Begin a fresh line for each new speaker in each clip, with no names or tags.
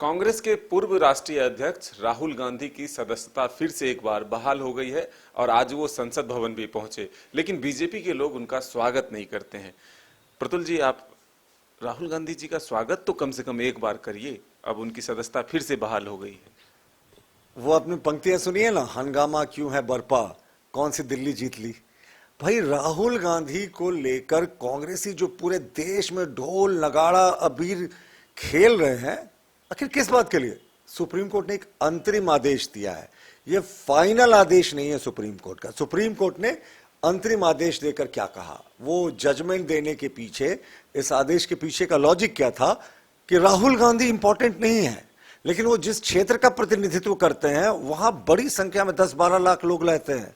कांग्रेस के पूर्व राष्ट्रीय अध्यक्ष राहुल गांधी की सदस्यता फिर से एक बार बहाल हो गई है और आज वो संसद भवन भी पहुंचे, लेकिन बीजेपी के लोग उनका स्वागत नहीं करते हैं। प्रतुल जी, आप राहुल गांधी जी का स्वागत तो कम से कम एक बार करिए। अब उनकी सदस्यता फिर से बहाल हो गई है।
वो अपनी पंक्तियां सुनिए ना, हंगामा क्यों है बरपा, कौन सी दिल्ली जीत ली। भाई, राहुल गांधी को लेकर कांग्रेसी जो पूरे देश में ढोल नगाड़ा अबीर खेल रहे हैं, आखिर किस बात के लिए? सुप्रीम कोर्ट ने एक अंतरिम आदेश दिया है। ये फाइनल आदेश नहीं है सुप्रीम कोर्ट का। सुप्रीम कोर्ट ने अंतरिम आदेश देकर क्या कहा, वो जजमेंट देने के पीछे, इस आदेश के पीछे का लॉजिक क्या था कि राहुल गांधी इंपॉर्टेंट नहीं है, लेकिन वो जिस क्षेत्र का प्रतिनिधित्व करते हैं वहां बड़ी संख्या में 10-12 लाख लोग रहते हैं,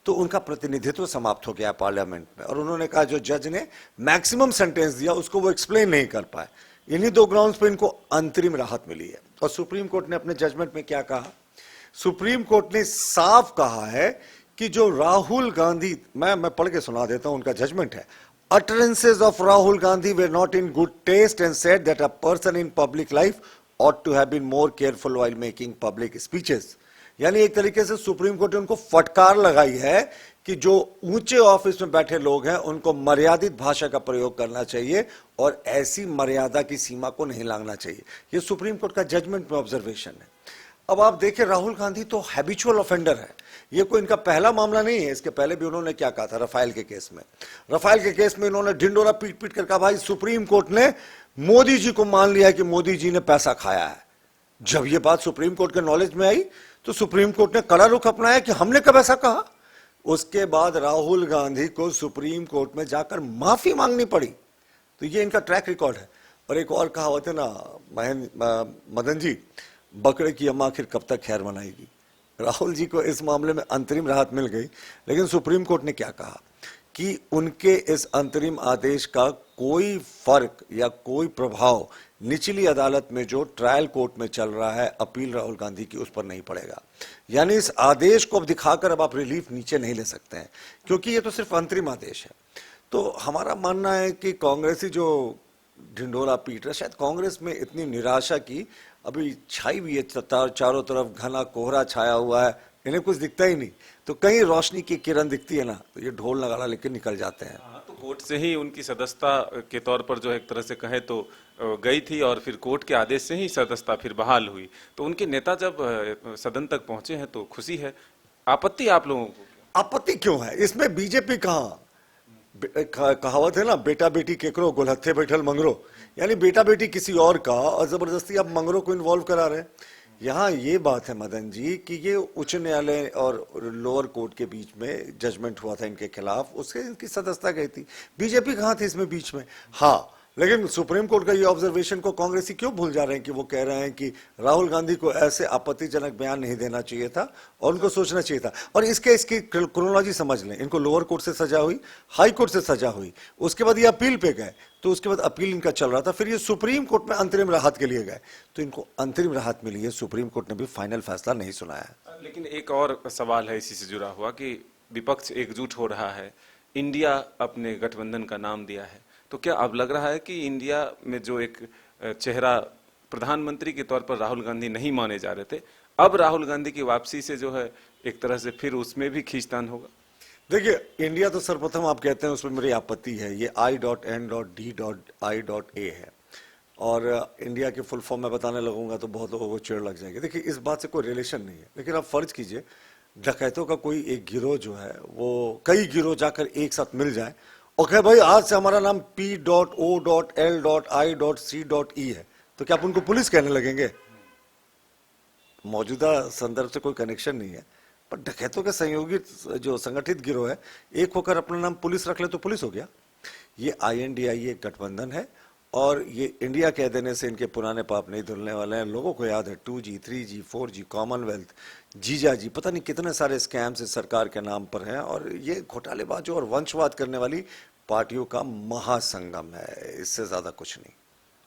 तो उनका प्रतिनिधित्व समाप्त हो गया पार्लियामेंट में। और उन्होंने कहा, जो जज ने मैक्सिमम सेंटेंस दिया उसको वो एक्सप्लेन नहीं कर पाए। इन्हीं दो ग्राउंड्स पे इनको अंतरिम राहत मिली है। और सुप्रीम कोर्ट ने अपने जजमेंट में क्या कहा? सुप्रीम कोर्ट ने साफ कहा है कि जो राहुल गांधी, मैं पढ़ के सुना देता हूं, उनका जजमेंट है। Utterances of Rahul Gandhi were not in good taste and said that a person in public life ought to have been more careful while making public speeches। यानी एक तरीके से सुप्रीम कोर्ट ने उनको फटकार लगाई है कि जो ऊंचे ऑफिस में बैठे लोग हैं उनको मर्यादित भाषा का प्रयोग करना चाहिए और ऐसी मर्यादा की सीमा को नहीं लांघना चाहिए। ये सुप्रीम कोर्ट का जजमेंट में ऑब्जर्वेशन है। अब आप देखें, राहुल गांधी तो हैबिचुअल ऑफेंडर है। ये कोई इनका पहला मामला नहीं है। इसके पहले भी उन्होंने क्या कहा था रफाल के केस में। रफाल के केस में इन्होंने ढिंडोरा पीट पीट कर कहा, भाई सुप्रीम कोर्ट ने मोदी जी को मान लिया कि मोदी जी ने पैसा खाया है। जब ये बात सुप्रीम कोर्ट के नॉलेज में आई तो सुप्रीम कोर्ट ने कड़ा रुख अपनाया कि हमने कब ऐसा कहा। उसके बाद राहुल गांधी को सुप्रीम कोर्ट में जाकर माफी मांगनी पड़ी। तो ये इनका ट्रैक रिकॉर्ड है। और एक और कहावत है ना मदन जी, बकरे की अम्मा आखिर कब तक खैर मनाएगी। राहुल जी को इस मामले में अंतरिम राहत मिल गई, लेकिन सुप्रीम कोर्ट ने क्या कहा कि उनके इस अंतरिम आदेश का कोई फर्क या कोई प्रभाव निचली अदालत में जो ट्रायल कोर्ट में चल रहा है अपील राहुल गांधी की, उस पर नहीं पड़ेगा। यानी इस आदेश को अब दिखाकर अब आप रिलीफ नीचे नहीं ले सकते हैं, क्योंकि ये तो सिर्फ अंतरिम आदेश है। तो हमारा मानना है कि कांग्रेसी जो ढिंडोरा पीट रहा, शायद कांग्रेस में इतनी निराशा की अभी छाई हुई है, चारों तरफ घना कोहरा छाया हुआ है, इन्हें कुछ दिखता ही नहीं। तो कहीं रोशनी की किरण दिखती है ना, तो ये ढोल नगाड़ा लेकर निकल जाते हैं।
तो कोर्ट से ही उनकी सदस्यता के तौर पर जो एक तरह से कहे तो गई थी और फिर कोर्ट के आदेश से ही सदस्यता फिर बहाल हुई। तो उनके नेता जब सदन तक पहुंचे हैं तो खुशी है। आपत्ति आप लोगों को?
आपत्ति क्यों है इसमें? बीजेपी कहाँ? कहावत है ना, बेटा बेटी केकरो गोलहत्थे बैठल मंगरो। यानी बेटा बेटी किसी और का और जबरदस्ती आप मंगरो को इन्वॉल्व करा रहे हैं। यहाँ ये बात है मदन जी कि ये उच्च न्यायालय और लोअर कोर्ट के बीच में जजमेंट हुआ था इनके खिलाफ, उसके इनकी सदस्यता गई थी। बीजेपी कहाँ थी इसमें बीच में? हाँ, लेकिन सुप्रीम कोर्ट का ये ऑब्जर्वेशन को कांग्रेसी क्यों भूल जा रहे हैं कि वो कह रहे हैं कि राहुल गांधी को ऐसे आपत्तिजनक बयान नहीं देना चाहिए था और उनको सोचना चाहिए था। और इसकी क्रोनोलॉजी समझ लें, इनको लोअर कोर्ट से सजा हुई, हाई कोर्ट से सजा हुई, उसके बाद ये अपील पे गए, तो उसके बाद अपील इनका चल रहा था, फिर ये सुप्रीम कोर्ट में अंतरिम राहत के लिए गए, तो इनको अंतरिम राहत मिली है। सुप्रीम कोर्ट ने भी फाइनल फैसला नहीं सुनाया है।
लेकिन एक और सवाल है इसी से जुड़ा हुआ कि विपक्ष एकजुट हो रहा है, इंडिया अपने गठबंधन का नाम दिया है, तो क्या अब लग रहा है कि इंडिया में जो एक चेहरा प्रधानमंत्री के तौर पर राहुल गांधी नहीं माने जा रहे थे, अब राहुल गांधी की वापसी से जो है एक तरह से फिर उसमें भी खींचतान होगा?
देखिए, इंडिया तो सर्वप्रथम आप कहते हैं, उसमें मेरी आपत्ति है। ये I.N.D.A है और इंडिया के फुल फॉर्म में बताने लगूंगा तो बहुत लोगों को चिढ़ लग जाएगी। देखिए, इस बात से कोई रिलेशन नहीं है, लेकिन आप फर्ज कीजिए डकैतों का कोई एक गिरोह जो है वो कई गिरोह जाकर एक साथ मिल जाए और कहे भाई आज से हमारा नाम P.O.L.I.C.E है, तो क्या आप उनको पुलिस कहने लगेंगे? मौजूदा संदर्भ से कोई कनेक्शन नहीं है, पर डकैतों के सहयोगी जो संगठित गिरोह है एक होकर अपना नाम पुलिस रख ले तो पुलिस हो गया। ये INDIA एक गठबंधन है और ये इंडिया कह देने से इनके पुराने पाप नहीं धुलने वाले हैं। लोगों को याद है 2G, 3G, 4G, कॉमनवेल्थ, जीजाजी, पता नहीं कितने सारे स्कैम्स इस सरकार के नाम पर हैं और ये घोटालेबाजों और वंशवाद करने वाली पार्टियों का महासंगम है, इससे ज्यादा कुछ नहीं।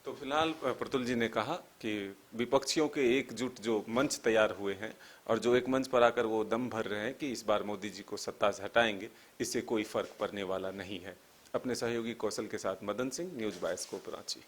तो फिलहाल प्रतुल जी ने कहा कि विपक्षियों के एकजुट जो मंच तैयार हुए हैं और जो एक मंच पर आकर वो दम भर रहे हैं कि इस बार मोदी जी को सत्ता से हटाएंगे, इससे कोई फर्क पड़ने वाला नहीं है। अपने सहयोगी कौशल के साथ Madan Singh, news bye scope, Ranchi.